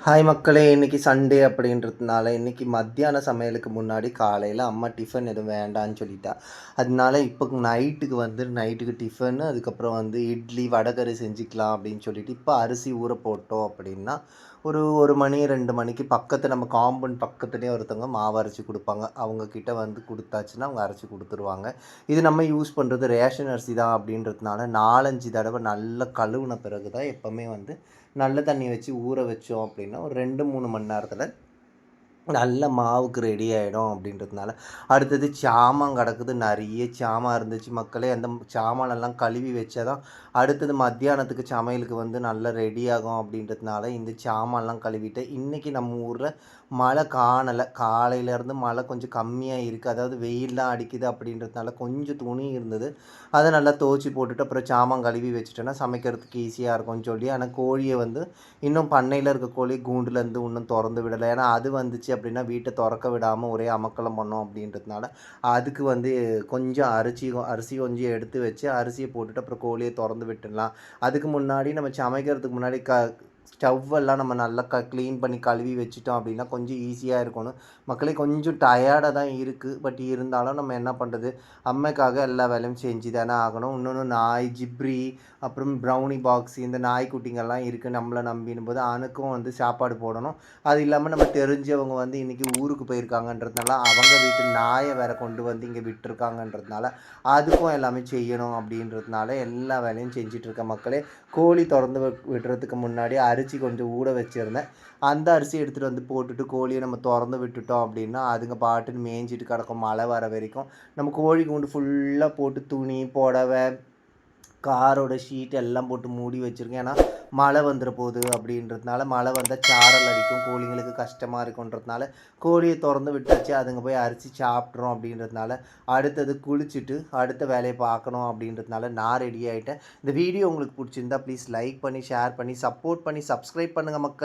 Hi மக்களே! இன்னைக்கு Sunday அப்படின்றதுனால, இன்னைக்கு மத்தியான சமையலுக்கு முன்னாடி காலையில அம்மா டிஃபன் எதுவும் வேண்டான்னு சொல்லிட்டா. அதனால இப்போ நைட்டுக்கு டிஃபனு, அதுக்கப்புறம் இட்லி, வடகறி செஞ்சுக்கலாம் அப்படின்னு சொல்லிட்டு, இப்போ அரிசி ஊற போட்டோம் அப்படின்னா, ஒரு 1 மணி 2 மணிக்கு நம்ம காம்பவுண்ட் பக்கத்துலேயே ஒருத்தவங்க மாவு அரைச்சு குடுப்பாங்க. அவங்க கிட்ட குடுத்தாச்சுன்னா, அவங்க அரைச்சு குடுத்துருவாங்க. இது நம்ம யூஸ் பண்ணுறது ரேஷன் அரிசி தான் அப்படின்றதுனால, 4, 5 தடவ நல்லா கழுவுன பிறகு தான் எப்பவுமே நல்ல தண்ணி வச்சு ஊற வச்சோம் அப்படின்னா, ஒரு 2, 3 மணி நேரத்தில நல்ல மாவுக்கு ரெடி ஆயிடும் அப்படின்றதுனால. அடுத்தது சாமான் கிடக்குது. நெறைய சாமான் இருந்துச்சு மக்களே. அந்த சாமானெல்லாம் கழுவி வச்சா தான் அடுத்தது மத்தியானத்துக்கு சமையலுக்கு நல்லா ரெடி ஆகும் அப்படின்றதுனால, இந்த சாமான்லாம் கழுவிட்டு, இன்னைக்கு நம்ம ஊர்ல மழை காணல. காலையிலேருந்து மழை கொஞ்சம் கம்மியா இருக்கு. அதாவது வெயில் தான் அடிக்குது அப்படின்றதுனால கொஞ்சம் துணி இருந்தது. அத நல்லா துவச்சு போட்டுட்டு, அப்புறம் சாமான் கழுவி வச்சுட்டோன்னா சமைக்கிறதுக்கு ஈஸியா இருக்கும்னு சொல்லி, ஆனா கோழிய இன்னும் பண்ணையில இருக்க கோழி கூண்டுலேருந்து இன்னும் தொறந்து விடல. ஏன்னா அது வந்துச்சு அப்படின்னா வீட்ட தொறக்க விடாம ஒரே அமர்க்களம் பண்ணும் அப்படின்றதுனால, அதுக்கு கொஞ்சம் அரிசி கொஞ்சம் எடுத்து வச்சு, அரிசிய போட்டுட்டு அப்புறம் கோழிய தொறந்து விட்டுடலாம். அதுக்கு முன்னாடி நம்ம சமைக்கிறதுக்கு முன்னாடி ஸ்டவ்வெல்லாம் நம்ம நல்லா க்ளீன் பண்ணி கழுவி வச்சுட்டோம் அப்படின்னா, கொஞ்சம் ஈஸியா இருக்கணும். மக்களே கொஞ்சம் டயர்டா தான் இருக்கு. பட் இருந்தாலும் நம்ம என்ன பண்ணுறது? அம்மைக்காக எல்லா வேலையும் செஞ்சு தானே ஆகணும். இன்னொன்னு நாய், ஜிப்ரி, அப்புறம் ப்ரௌனி பாக்ஸ் இந்த நாய்க்குட்டிங்கள்லாம் இருக்குது நம்மள நம்பின்னும்போது அதுக்கும் சாப்பாடு போடணும். அது இல்லாமல் நம்ம தெரிஞ்சவங்க இன்றைக்கி ஊருக்கு போயிருக்காங்கன்றதுனால, அவங்க வீட்டு நாயை வேற கொண்டு இங்கே விட்டுருக்காங்கன்றதுனால, அதுக்கும் எல்லாமே செய்யணும் அப்படின்றதுனால எல்லா வேலையும் செஞ்சிட்ருக்கேன் மக்களே. கோழி தொறந்து விடுறதுக்கு முன்னாடி அரிசி கொஞ்சம் ஊற வச்சுருந்தேன். அந்த அரிசி எடுத்துகிட்டு போட்டுட்டு கோழியை நம்ம தொறந்து விட்டுட்டோம் அப்படின்னா, அதுங்க பாட்டுன்னு மேய்ஞ்சிட்டு கிடக்கும் மழை வர வரைக்கும். நம்ம கோழி கூண்டு ஃபுல்லாக போட்டு துணி, புடவை, காரோட ஷீட் எல்லாம் போட்டு மூடி வச்சுருக்கேன். ஏன்னா மழை வந்துட போகுது அப்படின்றதுனால, மழை வந்தால் சாரல் அடிக்கும், கோழிங்களுக்கு கஷ்டமாக இருக்குன்றதுனால கோழியை திறந்து விட்டாச்சு. அதுங்க போய் அரிசி சாப்பிட்றோம் அப்படின்றதுனால, அடுத்தது குளிச்சுட்டு அடுத்த வேலையை பார்க்கணும் அப்படின்றதுனால நான் ரெடி ஆகிட்டேன். இந்த வீடியோ உங்களுக்கு பிடிச்சிருந்தா ப்ளீஸ் லைக் பண்ணி, ஷேர் பண்ணி, சப்போர்ட் பண்ணி, சப்ஸ்கிரைப் பண்ணுங்கள் மக்கள்.